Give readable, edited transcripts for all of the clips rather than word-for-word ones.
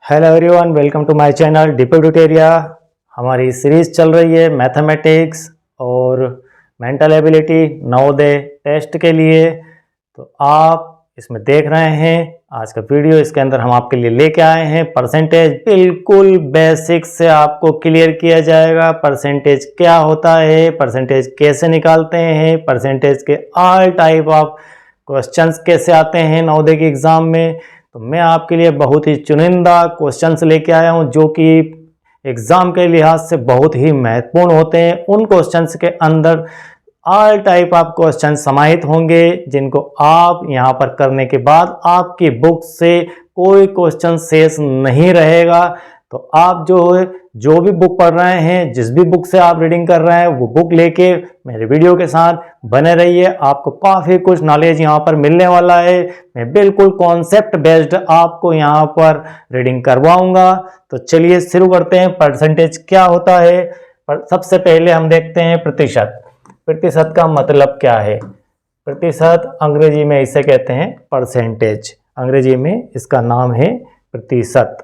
Hello everyone, welcome to my channel DP tutorial. हमारी series चल रही है मैथमेटिक्स और मेंटल एबिलिटी नवोदय टेस्ट के लिए। तो आप इसमें देख रहे हैं आज का वीडियो। इसके अंदर हम आपके लिए लेके आए हैं परसेंटेज। बिल्कुल बेसिक से आपको क्लियर किया जाएगा परसेंटेज क्या होता है, परसेंटेज कैसे निकालते हैं, परसेंटेज के ऑल टाइप ऑफ क्वेश्चंस कैसे आते हैं नवोदय के एग्जाम में। तो मैं आपके लिए बहुत ही चुनिंदा क्वेश्चंस लेके आया हूं जो कि एग्जाम के लिहाज से बहुत ही महत्वपूर्ण होते हैं। उन क्वेश्चंस के अंदर ऑल टाइप ऑफ क्वेश्चन समाहित होंगे जिनको आप यहां पर करने के बाद आपकी बुक से कोई क्वेश्चन शेष नहीं रहेगा। तो आप जो भी बुक पढ़ रहे हैं, जिस भी बुक से आप रीडिंग कर रहे हैं, वो बुक लेके मेरे वीडियो के साथ बने रहिए। आपको काफ़ी कुछ नॉलेज यहाँ पर मिलने वाला है। मैं बिल्कुल कॉन्सेप्ट बेस्ड आपको यहाँ पर रीडिंग करवाऊंगा। तो चलिए शुरू करते हैं। परसेंटेज क्या होता है? सबसे पहले हम देखते हैं प्रतिशत। प्रतिशत का मतलब क्या है? प्रतिशत अंग्रेजी में इसे कहते हैं परसेंटेज। अंग्रेजी में इसका नाम है प्रतिशत।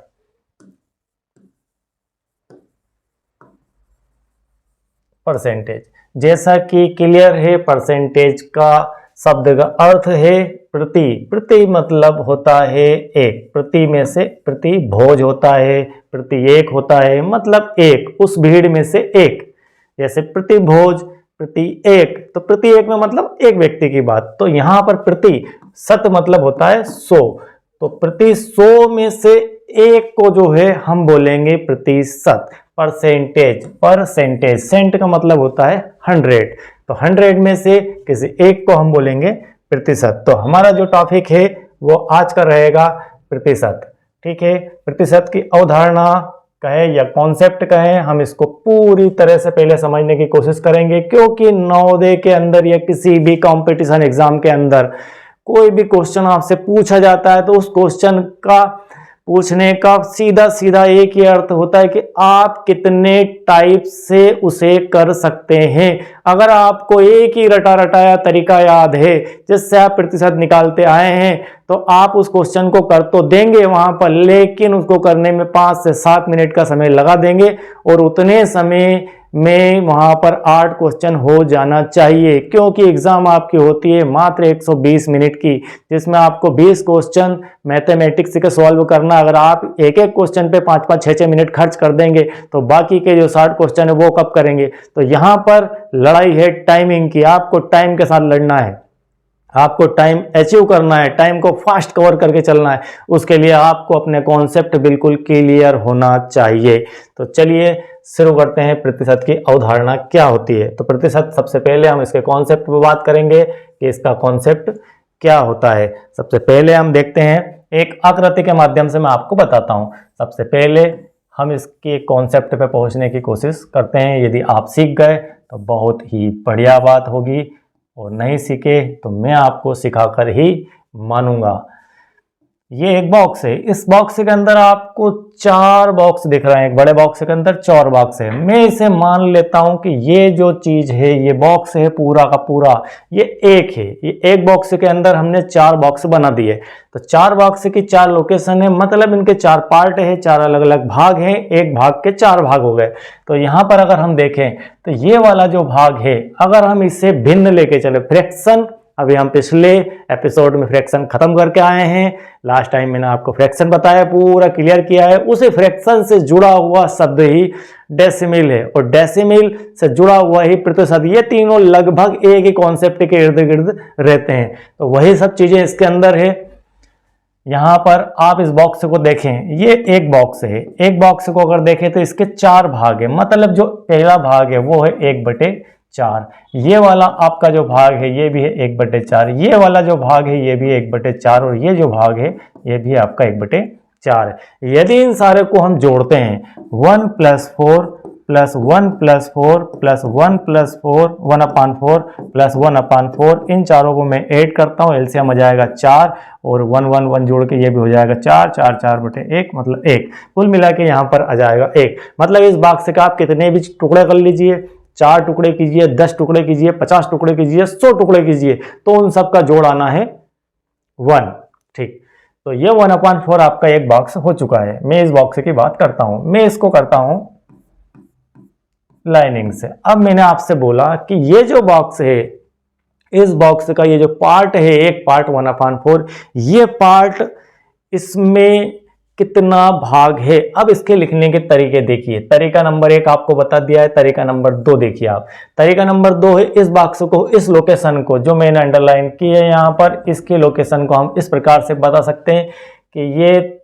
परसेंटेज जैसा कि क्लियर है, परसेंटेज का शब्द का अर्थ है प्रति। प्रति मतलब होता है एक, प्रति में से प्रति भोज होता है, प्रति एक होता है, मतलब एक, उस भीड़ में से एक। जैसे प्रति भोज, प्रति एक, तो प्रति एक में मतलब एक व्यक्ति की बात। तो यहां पर प्रति शत मतलब होता है 100। तो प्रति 100 में से एक को जो है हम बोलेंगे प्रतिशत। परसेंटेज, परसेंटेज, सेंट का मतलब होता है 100। तो 100 में से किसी एक को हम बोलेंगे प्रतिशत। तो हमारा जो टॉपिक है वो आज का रहेगा प्रतिशत। ठीक है, प्रतिशत की अवधारणा कहें या कॉन्सेप्ट कहें, हम इसको पूरी तरह से पहले समझने की कोशिश करेंगे, क्योंकि नवोदय के अंदर या किसी भी कंपटीशन एग्जाम के अंदर कोई भी क्वेश्चन आपसे पूछा जाता है तो उस क्वेश्चन का पूछने का सीधा सीधा एक ही अर्थ होता है कि आप कितने टाइप से उसे कर सकते हैं। अगर आपको एक ही रटा रटाया तरीका याद है जिससे आप प्रतिशत निकालते आए हैं तो आप उस क्वेश्चन को कर तो देंगे वहां पर, लेकिन उसको करने में 5 से 7 मिनट का समय लगा देंगे और उतने समय में वहां पर 8 क्वेश्चन हो जाना चाहिए, क्योंकि एग्जाम आपकी होती है मात्र 120 मिनट की, जिसमें आपको 20 क्वेश्चन मैथमेटिक्स के सॉल्व करना। अगर आप एक एक क्वेश्चन पे 5-5, 6-6 मिनट खर्च कर देंगे तो बाकी के जो 60 क्वेश्चन है वो कब करेंगे? तो यहां पर लड़ाई है टाइमिंग की। आपको टाइम के साथ लड़ना है, आपको टाइम अचीव करना है, टाइम को फास्ट कवर करके चलना है। उसके लिए आपको अपने कॉन्सेप्ट बिल्कुल क्लियर होना चाहिए। तो चलिए शुरू करते हैं। प्रतिशत की अवधारणा क्या होती है? तो प्रतिशत, सबसे पहले हम इसके कॉन्सेप्ट पर बात करेंगे कि इसका कॉन्सेप्ट क्या होता है। सबसे पहले हम देखते हैं, एक आकृति के माध्यम से मैं आपको बताता हूं। सबसे पहले हम इसके कॉन्सेप्ट पे पहुंचने की कोशिश करते हैं। यदि आप सीख गए तो बहुत ही बढ़िया बात होगी, और नहीं सीखे तो मैं आपको सिखाकर ही मानूंगा। ये एक बॉक्स है, इस बॉक्स के अंदर आपको 4 बॉक्स दिख रहे हैं। एक बड़े बॉक्स के अंदर 4 बॉक्स है। मैं इसे मान लेता हूं कि ये जो चीज है, ये बॉक्स है पूरा का पूरा, ये एक है। ये एक बॉक्स के अंदर हमने 4 बॉक्स बना दिए। तो 4 बॉक्स की 4 लोकेशन है, मतलब इनके 4 पार्ट है, 4 अलग अलग भाग हैं। एक भाग के 4 भाग हो गए। तो यहां पर अगर हम देखें तो ये वाला जो भाग है, अगर हम इसे भिन्न लेके चले, फ्रैक्शन, अभी हम पिछले एपिसोड में फ्रैक्शन खत्म करके आए हैं। लास्ट टाइम मैंने आपको फ्रैक्शन बताया, पूरा क्लियर किया है। उसी फ्रैक्शन से जुड़ा हुआ शब्द ही डेसिमल है, और डेसिमल से जुड़ा हुआ ही प्रतिशत। ये तीनों लगभग एक ही कॉन्सेप्ट के इर्द गिर्द रहते हैं। तो वही सब चीजें इसके अंदर है। यहां पर आप इस बॉक्स को देखें, ये एक बॉक्स है। एक बॉक्स को अगर देखें तो इसके 4 भाग है, मतलब जो पहला भाग है वो है 1/4। ये वाला आपका जो भाग है ये भी है 1/4। ये वाला जो भाग है ये भी 1/4, और ये जो भाग है ये भी आपका 1/4 है। यदि इन सारे को हम जोड़ते हैं, 1 + 4 + 1 + 4 + 1 + 4, 1/4 + 1/4, इन चारों को मैं ऐड करता हूँ, एलसीएम आ जाएगा 4, और 1 1 1 जोड़ के ये भी हो जाएगा 4, 4 4/1, मतलब 1। कुल मिला के यहाँ पर आ जाएगा 1। मतलब इस बॉक्स का आप कितने भी टुकड़े कर लीजिए, 4 टुकड़े कीजिए, 10 टुकड़े कीजिए, 50 टुकड़े कीजिए, 100 टुकड़े कीजिए, तो उन सब का जोड़ आना है 1। ठीक, तो ये 1/4 आपका एक बॉक्स हो चुका है। मैं इस बॉक्स की बात करता हूं, मैं इसको करता हूं लाइनिंग से। अब मैंने आपसे बोला कि ये जो बॉक्स है, इस बॉक्स का ये जो पार्ट है, एक पार्ट 1/4, ये पार्ट इसमें कितना भाग है। अब इसके लिखने के तरीके देखिए। तरीका नंबर 1 आपको बता दिया है, तरीका नंबर 2 देखिए आप। तरीका नंबर 2 है इस बॉक्स को, इस लोकेशन को जो मैंने अंडरलाइन की है यहाँ पर, इसकी लोकेशन को हम इस प्रकार से बता सकते हैं कि ये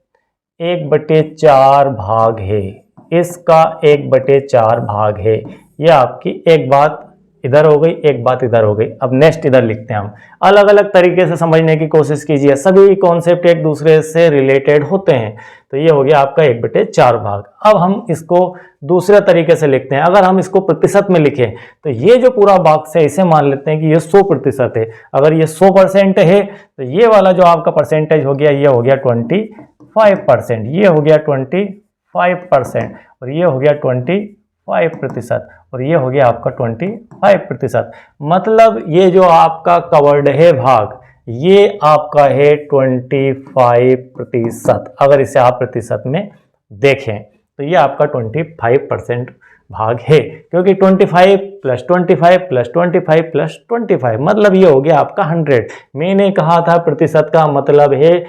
1/4 भाग है, इसका 1/4 भाग है। ये आपकी एक बात इधर हो गई, एक बात इधर हो गई। अब नेक्स्ट इधर लिखते हैं हम। अलग अलग तरीके से समझने की कोशिश कीजिए, सभी कॉन्सेप्ट एक दूसरे से रिलेटेड होते हैं। तो ये हो गया आपका 1/4 भाग। अब हम इसको दूसरे तरीके से लिखते हैं। अगर हम इसको प्रतिशत में लिखें तो ये जो पूरा बॉक्स है, इसे मान लेते हैं कि ये 100% है। अगर ये 100% है तो ये वाला जो आपका परसेंटेज हो गया, ये हो गया 25%, ये हो गया 25%, और ये हो गया 25%, और ये हो गया आपका 25%। मतलब ये जो आपका कवर्ड है भाग, ये आपका है 25%। अगर इसे आप प्रतिशत में देखें तो ये आपका 25% भाग है, क्योंकि 25 + 25 + 25 + 25 मतलब ये हो गया आपका 100। मैंने कहा था प्रतिशत का मतलब है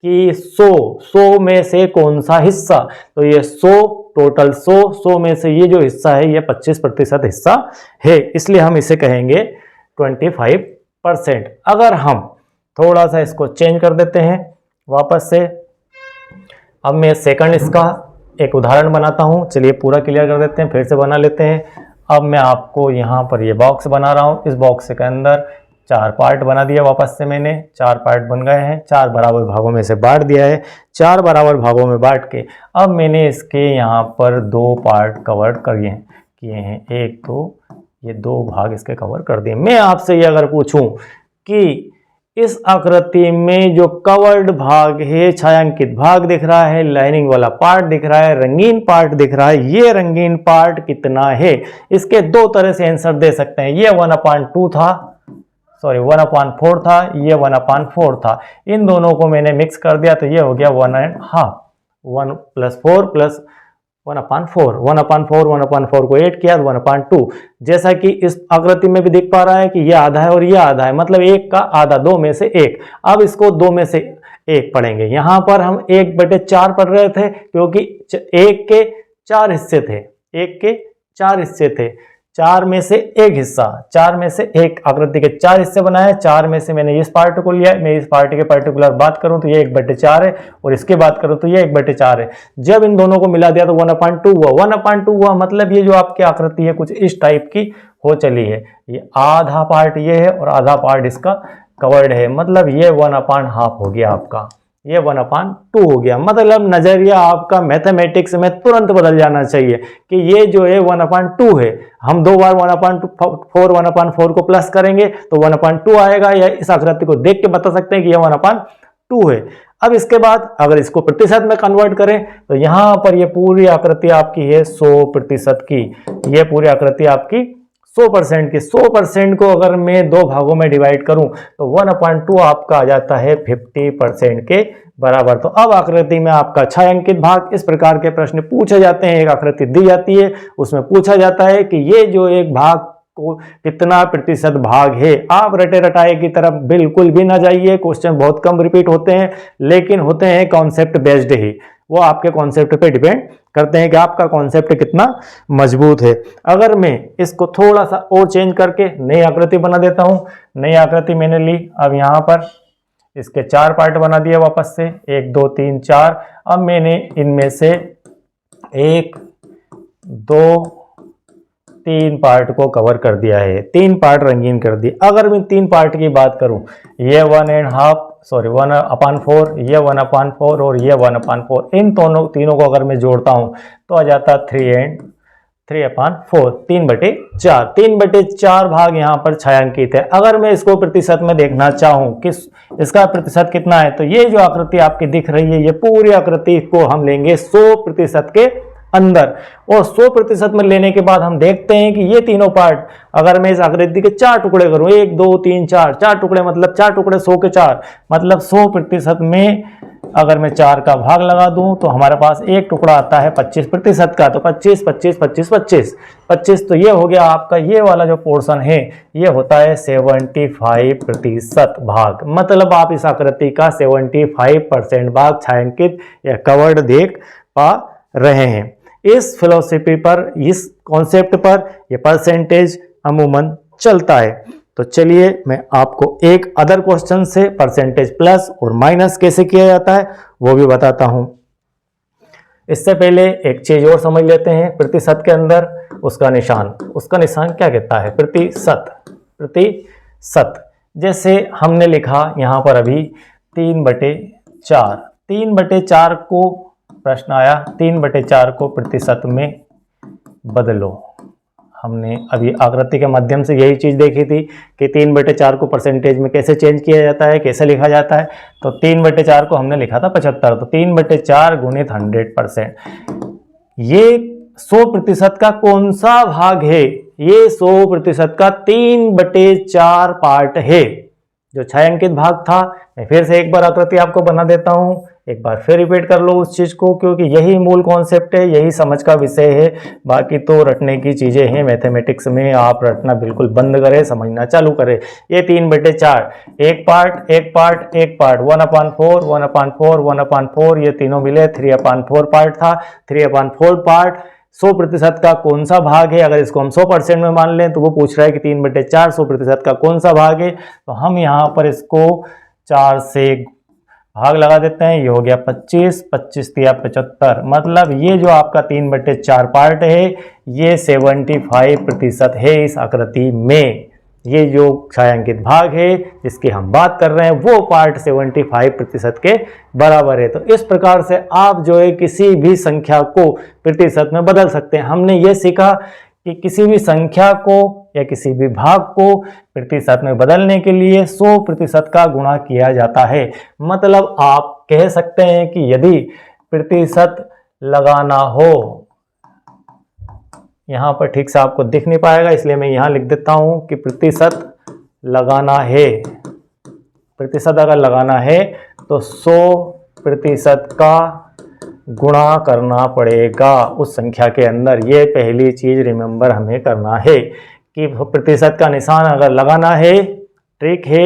कि 100 में से कौन सा हिस्सा, तो ये 100 टोटल 100 में से ये जो हिस्सा है ये 25% हिस्सा है, इसलिए हम इसे कहेंगे 25%। अगर हम थोड़ा सा इसको चेंज कर देते हैं वापस से, अब मैं सेकंड इसका एक उदाहरण बनाता हूं। चलिए पूरा क्लियर कर देते हैं, फिर से बना लेते हैं। अब मैं आपको यहाँ पर ये बॉक्स बना रहा हूँ। इस बॉक्स के अंदर 4 पार्ट बना दिया, वापस से मैंने 4 पार्ट बन गए हैं। 4 बराबर भागों में से बांट दिया है। 4 बराबर भागों में बांट के अब मैंने इसके यहाँ पर 2 पार्ट कवर किए हैं। 1 2, ये 2 भाग इसके कवर कर दिए। मैं आपसे ये अगर पूछूं कि इस आकृति में जो कवर्ड भाग है, छायांकित भाग दिख रहा है, लाइनिंग वाला पार्ट दिख रहा है, रंगीन पार्ट दिख रहा है, ये रंगीन पार्ट कितना है? इसके 2 तरह से आंसर दे सकते हैं। ये 1/2 था, 1/4 था, ये 1/4 था। इन दोनों को मैंने मिक्स कर दिया तो ये हो गया 1.5। 1 + 4 + 1/4, 1/4 को 8 किया तो 1/2। जैसा कि इस आकृति में भी दिख पा रहा है कि ये आधा है और ये आधा है, मतलब 1 का आधा, 2 में से 1। अब इसको 2 में से 1 पढ़ेंगे। यहाँ पर हम 1/4 पढ़ रहे थे क्योंकि 1 के 4 हिस्से थे, 1 के 4 हिस्से थे। 4 में से 1 हिस्सा, 4 में से 1 आकृति के 4 हिस्से बनाए। 4 में से मैंने इस पार्ट को लिया। मैं इस पार्ट के पर्टिकुलर बात करूं तो ये 1/4 है, और इसके बात करूं तो ये 1/4 है। जब इन दोनों को मिला दिया तो 1/2 हुआ। 1/2 हुआ मतलब ये जो आपकी आकृति है कुछ इस टाइप की हो चली है। ये आधा पार्ट ये है और आधा पार्ट इसका कवर्ड है, मतलब ये 1/2 हो गया आपका, ये 1/2 हो गया। मतलब नजरिया आपका मैथमेटिक्स में तुरंत बदल जाना चाहिए कि ये जो है 1/2 है। हम 2 बार 1/4 को प्लस करेंगे तो 1/2 आएगा, या इस आकृति को देख के बता सकते हैं कि ये 1/2 है। अब इसके बाद अगर इसको प्रतिशत में कन्वर्ट करें तो यहां पर ये पूरी आकृति आपकी है 100% की। ये पूरी आकृति आपकी 100% की। 100% को अगर मैं 2 भागों में डिवाइड करूं तो 1/2 आपका आ जाता है 50% के बराबर। तो अब आकृति में आपका छायांकित भाग, इस प्रकार के प्रश्न पूछे जाते हैं। एक आकृति दी जाती है, उसमें पूछा जाता है कि ये जो एक भाग को कितना प्रतिशत भाग है। आप रटे रटाए की तरफ बिल्कुल भी ना जाइए। क्वेश्चन बहुत कम रिपीट होते हैं, लेकिन होते हैं कॉन्सेप्ट बेस्ड ही। वो आपके कॉन्सेप्ट पे डिपेंड करते हैं कि आपका कॉन्सेप्ट कितना मजबूत है। अगर मैं इसको थोड़ा सा और चेंज करके नई आकृति बना देता हूं। नई आकृति मैंने ली, अब यहां पर इसके 4 पार्ट बना दिए वापस से, 1 2 3 4। अब मैंने इनमें से 1 2 3 पार्ट को कवर कर दिया है, 3 पार्ट रंगीन कर दिए। अगर मैं 3 पार्ट की बात करूं, ये 1/4, ये 1/4 और ये 1/4, इन तीनों को अगर मैं जोड़ता हूं तो आ जाता 3/4, 3/4। 3/4 भाग यहाँ पर छायांकित है। अगर मैं इसको प्रतिशत में देखना चाहूँ कि इसका प्रतिशत कितना है, तो ये जो आकृति आपकी दिख रही है, ये पूरी आकृति को हम लेंगे 100% के अंदर, और 100% में लेने के बाद हम देखते हैं कि ये तीनों पार्ट, अगर मैं इस आकृति के 4 टुकड़े करूं, 1 2 3 4 टुकड़े, मतलब 4 टुकड़े 100 के 4, मतलब 100% में अगर मैं 4 का भाग लगा दूं तो हमारे पास एक टुकड़ा आता है 25% का, तो 25 25 25 25 25, तो ये हो गया आपका, ये वाला जो पोर्शन है ये होता है 75% भाग। मतलब आप इस आकृति का 75% भाग छायांकित या कवर्ड देख पा रहे हैं। इस फिलॉसफी पर, इस कॉन्सेप्ट पर ये परसेंटेज अमूमन चलता है। तो चलिए मैं आपको एक अदर क्वेश्चन से परसेंटेज प्लस और माइनस कैसे किया जाता है वो भी बताता हूं। इससे पहले एक चीज और समझ लेते हैं, प्रतिशत के अंदर उसका निशान क्या कहता है? प्रतिशत। जैसे हमने लिखा यहां पर अभी 3/4, 3/4 को प्रश्न आया, 3/4 को प्रतिशत में बदलो। हमने अभी आकृति के माध्यम से यही चीज देखी थी कि 3/4 को परसेंटेज में कैसे चेंज किया जाता है, कैसे लिखा जाता है। तो 3/4 को हमने लिखा था 75, तो 3/4 गुणित 100%। ये 100% का कौन सा भाग है? ये 100% का 3/4 पार्ट है, जो छायांकित भाग था। मैं फिर से एक बार आकृति आपको बना देता हूं, एक बार फिर रिपीट कर लो उस चीज को, क्योंकि यही मूल कॉन्सेप्ट है, यही समझ का विषय है। बाकी तो रटने की चीजें हैं मैथमेटिक्स में, आप रटना बिल्कुल बंद करें, समझना चालू करें। ये 3/4, एक पार्ट एक पार्ट एक पार्ट, 1/4 1/4 1/4, ये तीनों मिले 3/4 पार्ट था। 3/4 पार्ट 100% का कौन सा भाग है? अगर इसको हम 100% में मान लें तो वो पूछ रहा है कि 3/4 100% का कौन सा भाग है। तो हम यहाँ पर इसको 4 से भाग लगा देते हैं, ये हो गया 25, 25 दिया 75। मतलब ये जो आपका 3/4 पार्ट है ये 75% है इस आकृति में। ये जो छायांकित भाग है जिसकी हम बात कर रहे हैं वो पार्ट 75% के बराबर है। तो इस प्रकार से आप जो है किसी भी संख्या को प्रतिशत में बदल सकते हैं। हमने ये सीखा कि किसी भी संख्या को या किसी भी भाग को प्रतिशत में बदलने के लिए 100% का गुणा किया जाता है। मतलब आप कह सकते हैं कि यदि प्रतिशत लगाना हो, यहां पर ठीक से आपको दिख नहीं पाएगा इसलिए मैं यहां लिख देता हूं कि प्रतिशत लगाना है, प्रतिशत अगर लगाना है तो 100% का गुणा करना पड़ेगा उस संख्या के अंदर। ये पहली चीज रिमेंबर हमें करना है कि प्रतिशत का निशान अगर लगाना है, ट्रिक है,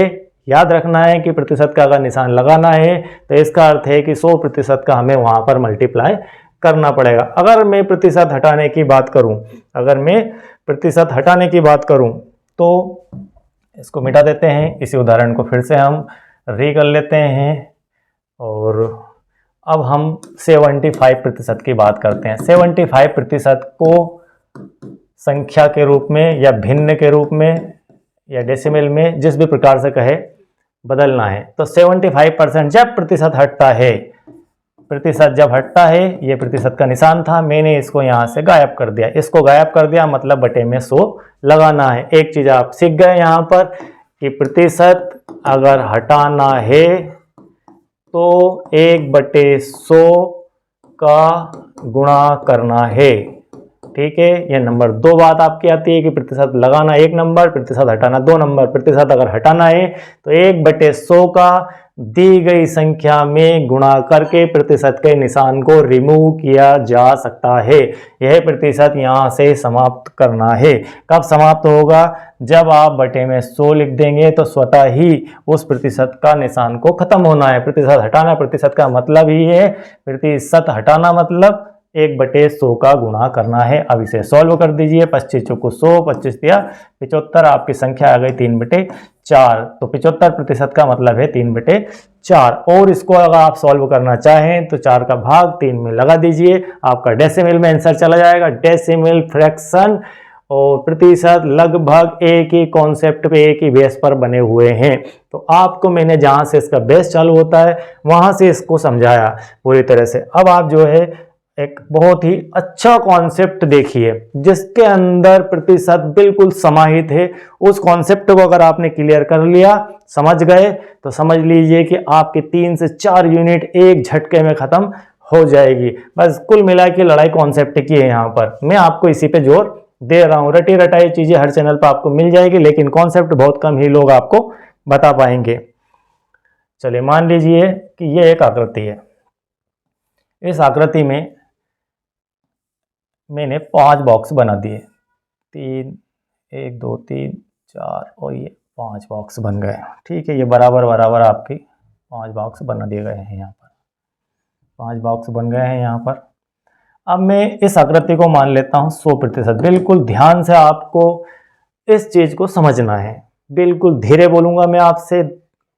याद रखना है कि प्रतिशत का अगर निशान लगाना है तो इसका अर्थ है कि 100% का हमें वहां पर मल्टीप्लाई करना पड़ेगा। अगर मैं प्रतिशत हटाने की बात करूं, अगर मैं प्रतिशत हटाने की बात करूं तो इसको मिटा देते हैं। इसी उदाहरण को फिर से हम री कर लेते हैं और अब हम 75% की बात करते हैं। 75% को संख्या के रूप में या भिन्न के रूप में या डेसिमल में, जिस भी प्रकार से कहे, बदलना है। तो 75% जब प्रतिशत हटता है, प्रतिशत जब हटता है, ये प्रतिशत का निशान था, मैंने इसको यहां से गायब कर दिया। इसको गायब कर दिया मतलब बटे में 100 लगाना है। एक चीज आप सीख गए यहां पर कि प्रतिशत अगर हटाना है तो 1/100 का गुणा करना है। ठीक है, ये नंबर 2 बात आपकी आती है कि प्रतिशत लगाना 1 नंबर, प्रतिशत हटाना 2 नंबर। प्रतिशत अगर हटाना है तो 1/100 का दी गई संख्या में गुणा करके प्रतिशत के निशान को रिमूव किया जा सकता है। यह प्रतिशत यहां से समाप्त करना है। कब समाप्त होगा? जब आप बटे में 100 लिख देंगे तो स्वतः ही उस प्रतिशत का निशान को खत्म होना है। प्रतिशत हटाना, प्रतिशत का मतलब ही है, प्रतिशत हटाना मतलब 1/100 का गुणा करना है। अब इसे सॉल्व कर दीजिए। 25 चौको 100, 25 दिया 75, आपकी संख्या आ गई 3/4। तो 75% का मतलब है 3/4। और इसको अगर आप सॉल्व करना चाहें तो 4 का भाग 3 में लगा दीजिए, आपका डेसिमल में आंसर चला जाएगा। डेसिमल, फ्रैक्शन और प्रतिशत लगभग एक ही कॉन्सेप्ट पे, एक ही बेस पर बने हुए हैं। तो आपको मैंने जहां से इसका बेस चालू होता है वहां से इसको समझाया पूरी तरह से। अब आप जो है एक बहुत ही अच्छा कॉन्सेप्ट देखिए जिसके अंदर प्रतिशत बिल्कुल समाहित है। उस कॉन्सेप्ट को अगर आपने क्लियर कर लिया, समझ गए, तो समझ लीजिए कि आपकी 3 से 4 यूनिट एक झटके में खत्म हो जाएगी। बस कुल मिला के लड़ाई कॉन्सेप्ट की है। यहाँ पर मैं आपको इसी पे जोर दे रहा हूँ। रटी रटाई चीजें हर चैनल पर आपको मिल जाएगी, लेकिन कॉन्सेप्ट बहुत कम ही लोग आपको बता पाएंगे। चलिए मान लीजिए कि ये एक आकृति है। इस आकृति में मैंने 5 बॉक्स बना दिए, 3, 1 2 3 4 और ये 5 बॉक्स बन गए। ठीक है, ये बराबर बराबर आपके 5 बॉक्स बना दिए गए हैं। यहाँ पर 5 बॉक्स बन गए हैं यहाँ पर। अब मैं इस आकृति को मान लेता हूँ 100%। बिल्कुल ध्यान से आपको इस चीज़ को समझना है। बिल्कुल धीरे बोलूँगा मैं आपसे,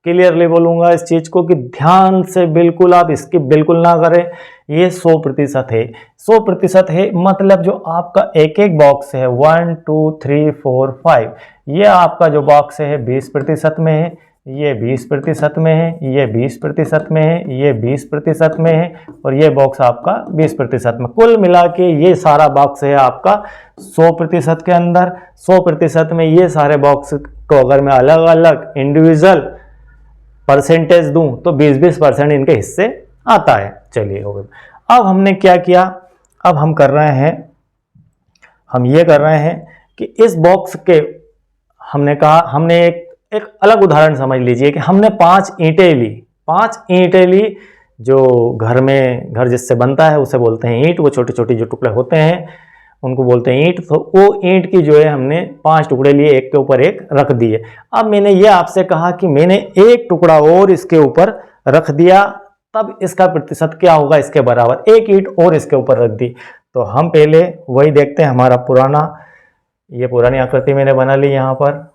क्लियरली बोलूँगा इस चीज़ को कि ध्यान से बिल्कुल आप इसकी बिल्कुल ना करें। ये 100% है। 100% है मतलब जो आपका एक एक बॉक्स है 1 2 3 4 5, ये आपका जो बॉक्स है 20% में है, ये 20% में है, ये 20% में है, ये 20% में है और ये बॉक्स आपका 20% में। कुल मिला के ये सारा बॉक्स है आपका 100% के अंदर। 100% में ये सारे बॉक्स को अगर मैं अलग अलग इंडिविजुअल परसेंटेज दूं तो 20-20% इनके हिस्से आता है। चलिए हो गया। अब हमने क्या किया, अब हम कर रहे हैं, हम ये कर रहे हैं कि इस बॉक्स के हमने कहा, हमने एक अलग उदाहरण समझ लीजिए कि हमने 5 ईंटें ली। 5 ईंटें ली, जो घर जिससे बनता है उसे बोलते हैं ईंट। वो छोटे छोटे जो टुकड़े होते हैं उनको बोलते हैं ईंट। तो वो ईंट की जो है हमने 5 टुकड़े लिए, एक के ऊपर एक रख दिए। अब मैंने ये आपसे कहा कि मैंने एक टुकड़ा और इसके ऊपर रख दिया, तब इसका प्रतिशत क्या होगा, इसके बराबर। एक ईंट और इसके ऊपर रख दी। तो हम पहले वही देखते हैं, हमारा ये पुरानी आकृति मैंने बना ली। यहाँ पर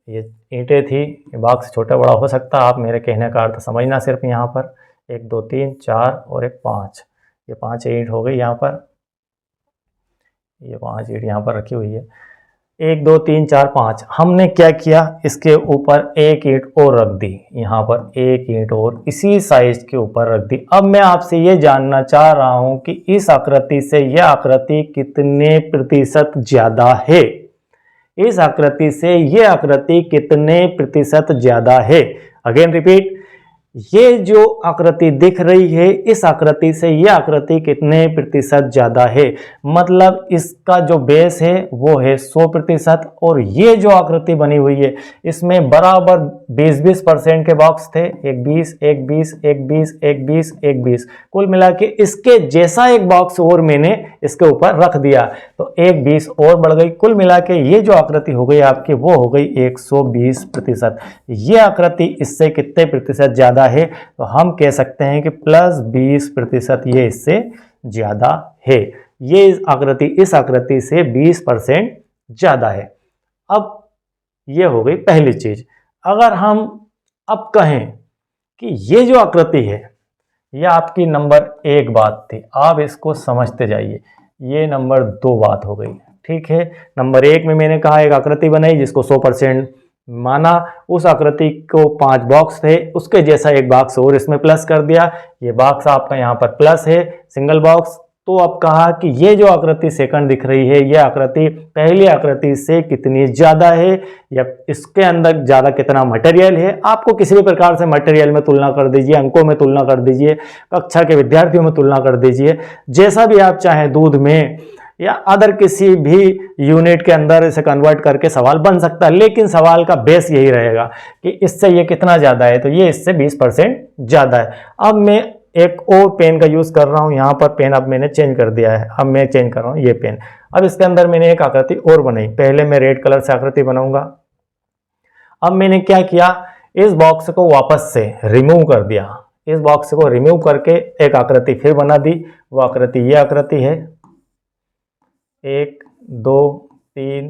ये ईंटें थी, ये बॉक्स छोटा बड़ा हो सकता है, आप मेरे कहने का अर्थ समझना। सिर्फ यहाँ पर 1 2 3 4 और एक 5, ये 5 ईंट हो गई। यहाँ पर ये 5 ईंट यहाँ पर रखी हुई है। 1 2 3 4 5, हमने क्या किया, इसके ऊपर एक ईंट और रख दी। यहाँ पर एक ईंट और इसी साइज के ऊपर रख दी। अब मैं आपसे ये जानना चाह रहा हूँ कि इस आकृति से यह आकृति कितने प्रतिशत ज्यादा है। इस आकृति से यह आकृति कितने प्रतिशत ज्यादा है। अगेन रिपीट, ये जो आकृति दिख रही है, इस आकृति से यह आकृति कितने प्रतिशत ज्यादा है। मतलब इसका जो बेस है वो है 100% और ये जो आकृति बनी हुई है इसमें बराबर 20-20% के बॉक्स थे। एक 20, एक 20, एक 20, एक 20, एक 20, कुल मिला के इसके जैसा एक बॉक्स और मैंने इसके ऊपर रख दिया तो एक 20 और बढ़ गई। कुल मिला के ये जो आकृति हो गई आपकी वो हो गई 120%। ये आकृति इससे कितने प्रतिशत ज्यादा है, तो हम कह सकते हैं कि +20% ये इससे ज्यादा है। ये इस आकृति से 20% ज्यादा है। अब ये हो गई पहली चीज। अगर हम अब कहें कि ये जो आकृति है यह आपकी नंबर 1 बात थी, आप इसको समझते जाइए। ये नंबर 2 बात हो गई। ठीक है, नंबर 1 में मैंने कहा एक आकृति बनाई जिसको 100% माना, उस आकृति को 5 बॉक्स थे, उसके जैसा एक बॉक्स और इसमें प्लस कर दिया। ये बॉक्स आपका यहाँ पर प्लस है, सिंगल बॉक्स। तो अब कहा कि ये जो आकृति सेकंड दिख रही है ये आकृति पहली आकृति से कितनी ज्यादा है, या इसके अंदर ज्यादा कितना मटेरियल है। आपको किसी भी प्रकार से मटेरियल में तुलना कर दीजिए, अंकों में तुलना कर दीजिए, कक्षा के विद्यार्थियों में तुलना कर दीजिए, जैसा भी आप चाहें, दूध में या अदर किसी भी यूनिट के अंदर इसे कन्वर्ट करके सवाल बन सकता है। लेकिन सवाल का बेस यही रहेगा कि इससे ये कितना ज़्यादा है, तो ये इससे 20% ज़्यादा है। अब मैं एक और पेन का यूज़ कर रहा हूँ। यहाँ पर पेन अब मैंने चेंज कर दिया है। अब मैं चेंज कर रहा हूँ ये पेन। अब इसके अंदर मैंने एक आकृति और बनाई। पहले मैं रेड कलर से आकृति बनाऊंगा। अब मैंने क्या किया, इस बॉक्स को वापस से रिमूव कर दिया। इस बॉक्स को रिमूव करके एक आकृति फिर बना दी। वो आकृति ये आकृति है। 1 2 3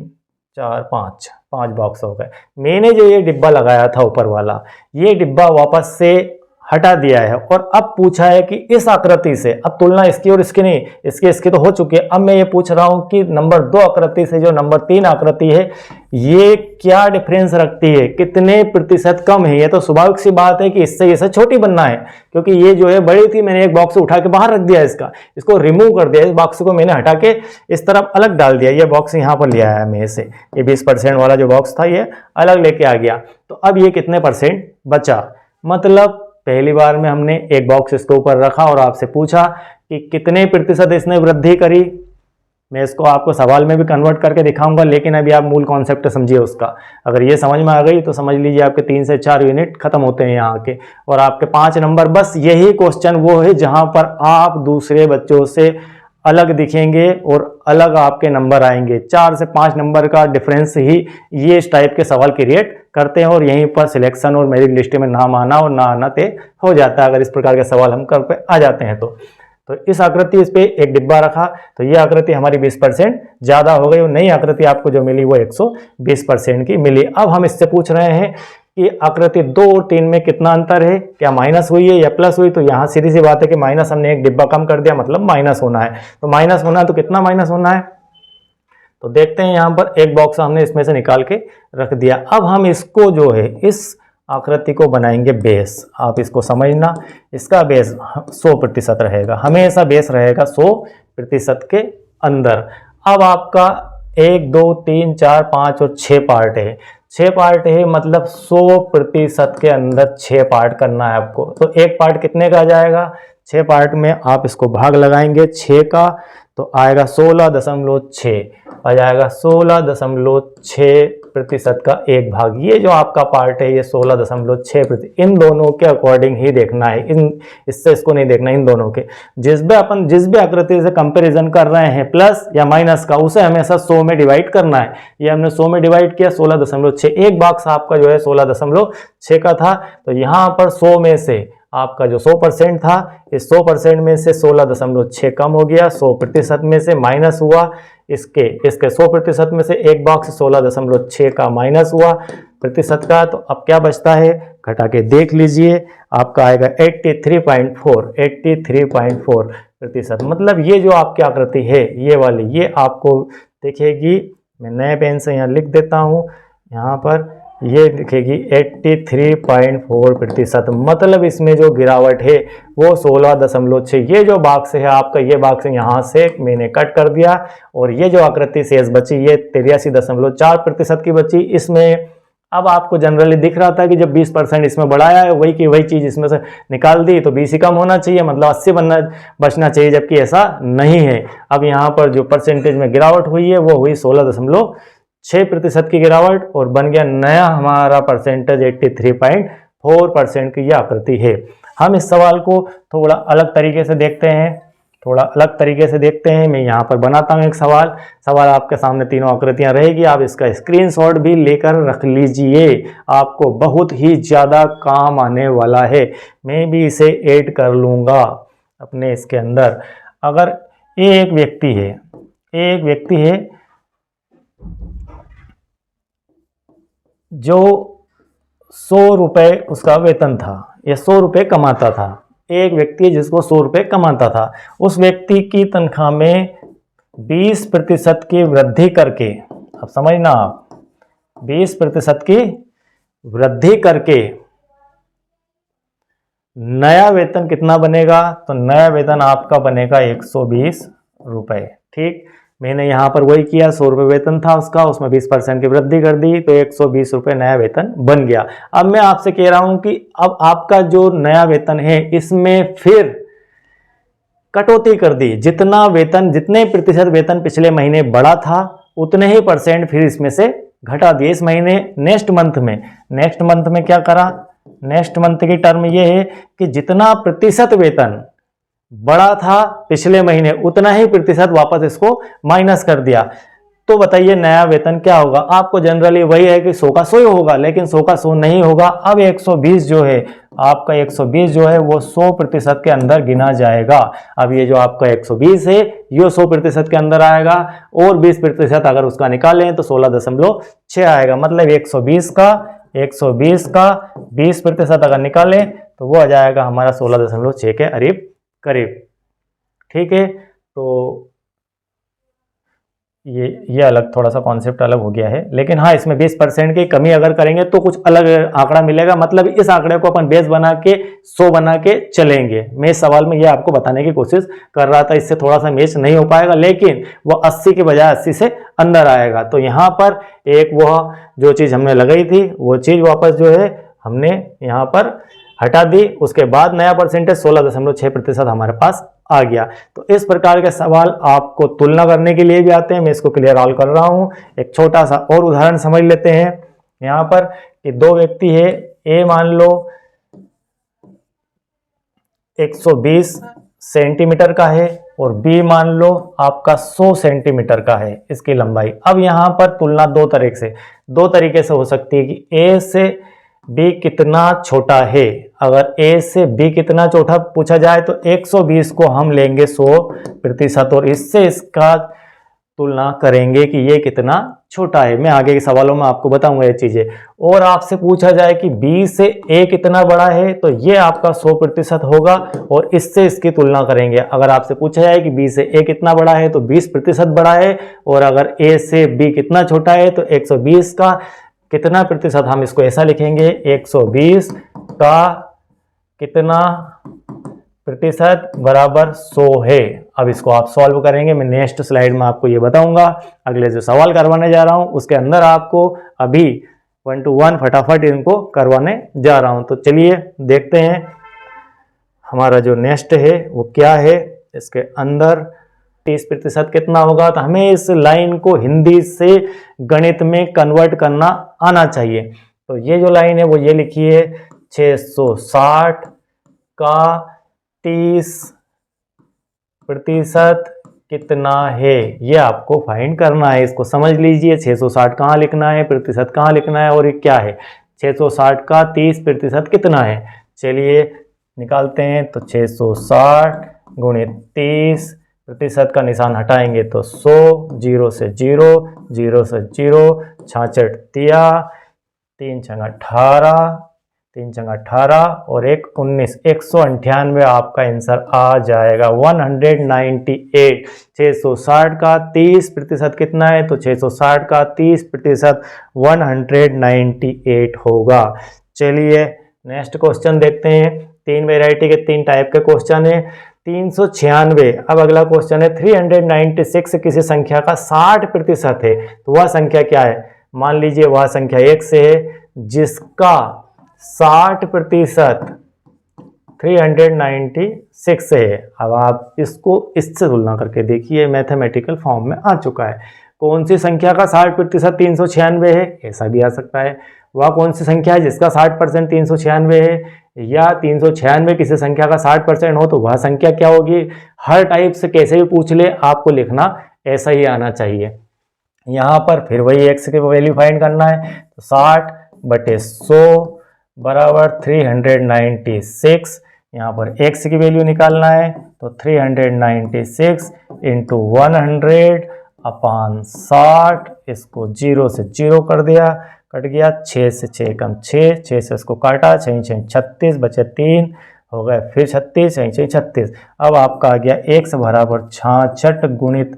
4 5 बॉक्स हो गए। मैंने जो ये डिब्बा लगाया था ऊपर वाला, ये डिब्बा वापस से हटा दिया है और अब पूछा है कि इस आकृति से, अब तुलना इसकी और इसकी नहीं, इसकी तो हो चुकी है। अब मैं ये पूछ रहा हूं कि नंबर 2 आकृति से जो नंबर 3 आकृति है ये क्या डिफरेंस रखती है, कितने प्रतिशत कम है। ये तो स्वाभाविक सी बात है कि इससे इसे छोटी बनना है, क्योंकि ये जो है बड़ी थी। मैंने एक बॉक्स उठा के बाहर रख दिया, इसको रिमूव कर दिया। इस बॉक्स को मैंने हटा के इस तरफ अलग डाल दिया। ये बॉक्स यहाँ पर लिया है मैं इसे, ये 20% वाला जो बॉक्स था ये अलग लेके आ गया। तो अब ये कितने % बचा, मतलब पहली बार में हमने एक बॉक्स इसके ऊपर रखा और आपसे पूछा कि कितने प्रतिशत इसने वृद्धि करी, मैं इसको आपको सवाल में भी कन्वर्ट करके दिखाऊंगा, लेकिन अभी आप मूल कॉन्सेप्ट समझिए उसका। अगर ये समझ में आ गई तो समझ लीजिए आपके 3 से 4 यूनिट खत्म होते हैं यहाँ के, और आपके 5 नंबर। बस यही क्वेश्चन वो है जहाँ पर आप दूसरे बच्चों से अलग दिखेंगे और अलग आपके नंबर आएंगे। 4 से 5 नंबर का डिफरेंस ही ये इस टाइप के सवाल क्रिएट करते हैं, और यहीं पर सिलेक्शन और मेरिट लिस्ट में नाम आना और ना आना तय हो जाता है अगर इस प्रकार के सवाल हम कर पे आ जाते हैं तो इस आकृति, इस पे एक डिब्बा रखा तो ये आकृति हमारी 20% ज़्यादा हो गई, और नई आकृति आपको जो मिली वो 120% की मिली। अब हम इससे पूछ रहे हैं कि आकृति 2 और 3 में कितना अंतर है, क्या माइनस हुई है या प्लस हुई। तो यहाँ सीधी सी बात है कि माइनस, हमने एक डिब्बा कम कर दिया मतलब माइनस होना है। तो माइनस होना है तो कितना माइनस होना है, तो देखते हैं। यहाँ पर एक बॉक्स हमने इसमें से निकाल के रख दिया। अब हम इसको जो है इस आकृति को बनाएंगे बेस। आप इसको समझना, इसका बेस 100% रहेगा, हमेशा बेस रहेगा 100% के अंदर। अब आपका 1 2 3 4 5 और 6 पार्ट है, 6 पार्ट है मतलब 100% के अंदर 6 पार्ट करना है आपको। तो एक पार्ट कितने का आ जाएगा, 6 पार्ट में आप इसको भाग लगाएंगे 6 का, तो आएगा 16.6 आ जाएगा, 16.6% का एक भाग। ये जो आपका पार्ट है ये 16.6%। इन दोनों के अकॉर्डिंग ही देखना है, इससे इसको नहीं देखना, इन दोनों के। जिस भी आकृति से कंपैरिजन कर रहे हैं प्लस या माइनस का, उसे हमेशा 100 में डिवाइड करना है। ये हमने 100 में डिवाइड किया, 16.6। एक बॉक्स आपका जो है 16.6 का था, तो यहाँ पर 100 में से आपका जो 100% था, इस 100% में से 16.6 कम हो गया, 100% में से माइनस हुआ, इसके 100% में से एक बॉक्स 16.6 का माइनस हुआ प्रतिशत का। तो अब क्या बचता है, घटा के देख लीजिए, आपका आएगा 83.4%। मतलब ये जो आपकी आकृति है ये वाली, ये आपको दिखेगी, मैं नए पेन से यहाँ लिख देता हूँ, यहाँ पर ये दिखेगी 83.4%। मतलब इसमें जो गिरावट है वो 16.6। ये जो बॉक्स है आपका, ये बॉक्स यहाँ से मैंने कट कर दिया, और ये जो आकृति शेष बची ये 83.4% की बची। इसमें अब आपको जनरली दिख रहा था कि जब 20% इसमें बढ़ाया है, वही की वही चीज़ इसमें से निकाल दी, तो 20 ही कम होना चाहिए, मतलब 80 बचना चाहिए, जबकि ऐसा नहीं है। अब यहाँ पर जो परसेंटेज में गिरावट हुई है वो हुई 16.6% की गिरावट, और बन गया नया हमारा परसेंटेज 83.4% की ये आकृति है। हम इस सवाल को थोड़ा अलग तरीके से देखते हैं, मैं यहाँ पर बनाता हूँ एक सवाल आपके सामने तीनों आकृतियाँ रहेगी, आप इसका स्क्रीनशॉट भी लेकर रख लीजिए, आपको बहुत ही ज़्यादा काम आने वाला है। मैं भी इसे ऐड कर लूँगा अपने इसके अंदर। अगर एक व्यक्ति है जो 100 रुपये उसका वेतन था, या 100 रुपये कमाता था। एक व्यक्ति जिसको 100 रुपये कमाता था, उस व्यक्ति की तनख्वाह में 20% की वृद्धि करके, अब समझना आप, 20% की वृद्धि करके नया वेतन कितना बनेगा, तो नया वेतन आपका बनेगा 120 रुपये। ठीक, मैंने यहाँ पर वही किया, 100 रुपये वेतन था उसका, उसमें 20% की वृद्धि कर दी, तो 120 रुपये नया वेतन बन गया। अब मैं आपसे कह रहा हूँ कि अब आपका जो नया वेतन है इसमें फिर कटौती कर दी, जितने प्रतिशत वेतन पिछले महीने बढ़ा था उतने ही परसेंट फिर इसमें से घटा दिए इस महीने। नेक्स्ट मंथ में क्या करा, नेक्स्ट मंथ की टर्म ये है कि जितना प्रतिशत वेतन बढ़ा था पिछले महीने उतना ही प्रतिशत वापस इसको माइनस कर दिया। तो बताइए नया वेतन क्या होगा। आपको जनरली वही है कि 100 का 100 ही होगा, लेकिन 100 का 100 नहीं होगा। अब 120 जो है आपका, 120 जो है वो 100% के अंदर गिना जाएगा। अब ये जो आपका 120 है ये 100% के अंदर आएगा, और 20% अगर उसका निकालें तो 16.6 आएगा। मतलब 120 का 20% अगर निकालें तो वो आ जाएगा हमारा 16.6 के करीब। ठीक है, तो ये अलग थोड़ा सा कॉन्सेप्ट अलग हो गया है, लेकिन हाँ इसमें 20% की कमी अगर करेंगे तो कुछ अलग आंकड़ा मिलेगा। मतलब इस आंकड़े को अपन बेस बना के 100 बना के चलेंगे। मैं इस सवाल में ये आपको बताने की कोशिश कर रहा था, इससे थोड़ा सा मैच नहीं हो पाएगा, लेकिन वो 80 के बजाय 80 से अंदर आएगा। तो यहाँ पर एक वह जो चीज़ हमने लगाई थी वो चीज़ वापस जो है हमने यहाँ पर हटा दी, उसके बाद नया परसेंटेज 16.6% हमारे पास आ गया। तो इस प्रकार के सवाल आपको तुलना करने के लिए भी आते हैं। मैं इसको क्लियर ऑल कर रहा हूं। एक छोटा सा और उदाहरण समझ लेते हैं यहाँ पर कि दो व्यक्ति है, ए मान लो 120 सेंटीमीटर का है और बी मान लो आपका 100 सेंटीमीटर का है इसकी लंबाई। अब यहाँ पर तुलना दो तरीके से हो सकती है कि ए से बी कितना छोटा है। अगर ए से बी कितना छोटा पूछा जाए तो 120 को हम लेंगे 100% और इससे इसका तुलना करेंगे कि ये कितना छोटा है। मैं आगे के सवालों में आपको बताऊंगा ये चीजें। और आपसे पूछा जाए कि बी से ए कितना बड़ा है तो ये आपका 100% होगा और इससे इसकी तुलना करेंगे। अगर आपसे पूछा जाए कि बी से ए कितना बड़ा है तो 20% बड़ा है, और अगर ए से बी कितना छोटा है तो 120 का कितना प्रतिशत, हम इसको ऐसा लिखेंगे 120 का कितना प्रतिशत बराबर 100 है। अब इसको आप सॉल्व करेंगे। मैं नेक्स्ट स्लाइड में आपको ये बताऊंगा। अगले जो सवाल करवाने जा रहा हूं उसके अंदर आपको अभी 1 to 1 फटाफट इनको करवाने जा रहा हूं। तो चलिए देखते हैं हमारा जो नेक्स्ट है वो क्या है। इसके अंदर 30% कितना होगा, तो हमें इस लाइन को हिंदी से गणित में कन्वर्ट करना आना चाहिए। तो ये जो लाइन है वो ये लिखी है 660 का 30% कितना है, ये आपको फाइंड करना है। इसको समझ लीजिए 660 कहाँ लिखना है, प्रतिशत कहाँ लिखना है और ये क्या है। 660 का 30% कितना है, चलिए निकालते हैं। तो 660 गुणित 30% का निशान हटाएंगे तो 100, 0 से 0, 0 से 0, 66 दिया, 3 छंगा 18, 3 छंगा 18 और 1 19, 198 आपका आंसर आ जाएगा 198। 660 का 30% कितना है, तो 660 का 30% 198 होगा। चलिए नेक्स्ट क्वेश्चन देखते हैं। 3 वेराइटी के 3 टाइप के क्वेश्चन है। 396, अब अगला क्वेश्चन है 396 किसी संख्या का 60% है तो वह संख्या क्या है। मान लीजिए वह संख्या 1 से है जिसका 60% 396 से है। अब आप इसको इससे तुलना करके देखिए, मैथमेटिकल फॉर्म में आ चुका है। कौन सी संख्या का 60% 396 है, ऐसा भी आ सकता है। वह कौन सी संख्या है जिसका 60% 396 है, या 396 किसी संख्या का 60% हो तो वह संख्या क्या होगी। हर टाइप से कैसे भी पूछ ले आपको लिखना ऐसा ही आना चाहिए। यहाँ पर फिर वही x की वैल्यू फाइंड करना है। तो 60/100 बराबर 396। यहाँ पर x की वैल्यू निकालना है तो 396 इंटू 100/60। इसको 0 से 0 कर दिया, कट गया। 6 से 6 कम 6, 6 से इसको काटा, 6 6 36 बचे 3 हो गए, फिर 36, 6 6 36। अब आपका आ गया x बराबर 66 गुणित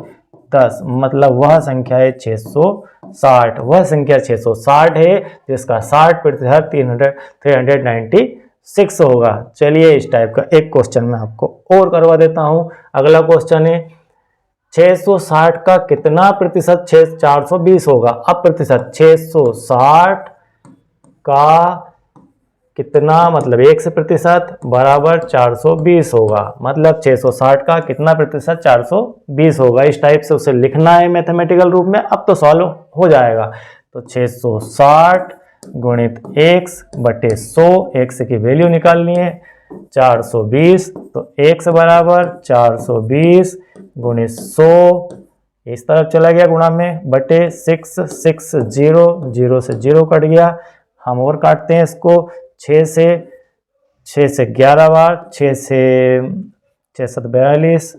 10, मतलब वह संख्या है 660। वह संख्या 660 है जिसका 60% 396 होगा। चलिए इस टाइप का एक क्वेश्चन मैं आपको और करवा देता हूं। अगला क्वेश्चन है 660 का कितना प्रतिशत 420 होगा। अब प्रतिशत 660 का कितना, मतलब 1% बराबर 420 होगा, मतलब 660 का कितना प्रतिशत 420 होगा। इस टाइप से उसे लिखना है मैथमेटिकल रूप में। अब तो सॉल्व हो जाएगा। तो 660 गुणित x/100, x की वैल्यू निकालनी है 420, तो x बराबर 420 गुणित 100, इस तरफ चला गया गुणा में, बटे 6 6 0, 0 से 0 कट गया। हम और काटते हैं इसको 6 से 11 बार, 6 से 6 42,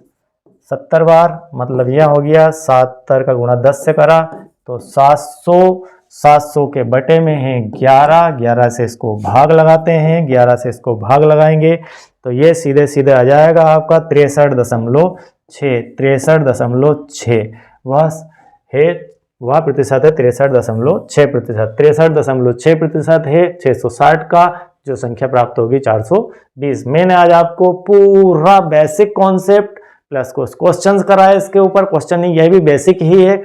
70 बार, मतलब यह हो गया 70 का गुणा 10 से करा तो 700। 700 के बटे में है 11, 11 से इसको भाग लगाते हैं, 11 से इसको भाग लगाएंगे तो ये सीधे सीधे आ जाएगा आपका 63.6। 63.6 वह प्रतिशत है 63.6%। 63.6% है 660 का, जो संख्या प्राप्त होगी 420। मैंने आज आपको पूरा बेसिक कॉन्सेप्ट प्लस कुछ क्वेश्चंस कराए इसके ऊपर। क्वेश्चनिंग यह भी बेसिक ही है।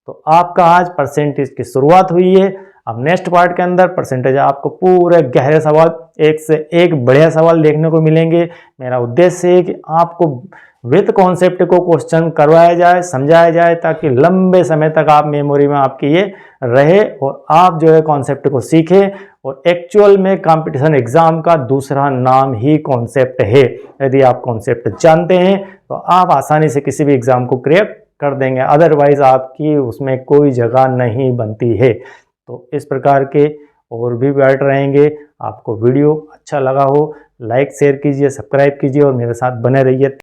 तो आपका आज परसेंटेज की शुरुआत हुई है। अब नेक्स्ट पार्ट के अंदर परसेंटेज आपको पूरे गहरे सवाल एक से एक बढ़िया सवाल देखने को मिलेंगे। मेरा उद्देश्य है कि आपको विथ कॉन्सेप्ट को क्वेश्चन करवाया जाए, समझाया जाए, ताकि लंबे समय तक आप मेमोरी में आपकी ये रहे और आप जो है कॉन्सेप्ट को सीखें। और एक्चुअल में कंपटीशन एग्जाम का दूसरा नाम ही कॉन्सेप्ट है। यदि आप कॉन्सेप्ट जानते हैं तो आप आसानी से किसी भी एग्जाम को क्रैक कर देंगे, अदरवाइज आपकी उसमें कोई जगह नहीं बनती है। तो इस प्रकार के और भी पार्ट रहेंगे। आपको वीडियो अच्छा लगा हो लाइक शेयर कीजिए, सब्सक्राइब कीजिए और मेरे साथ बने रहिए।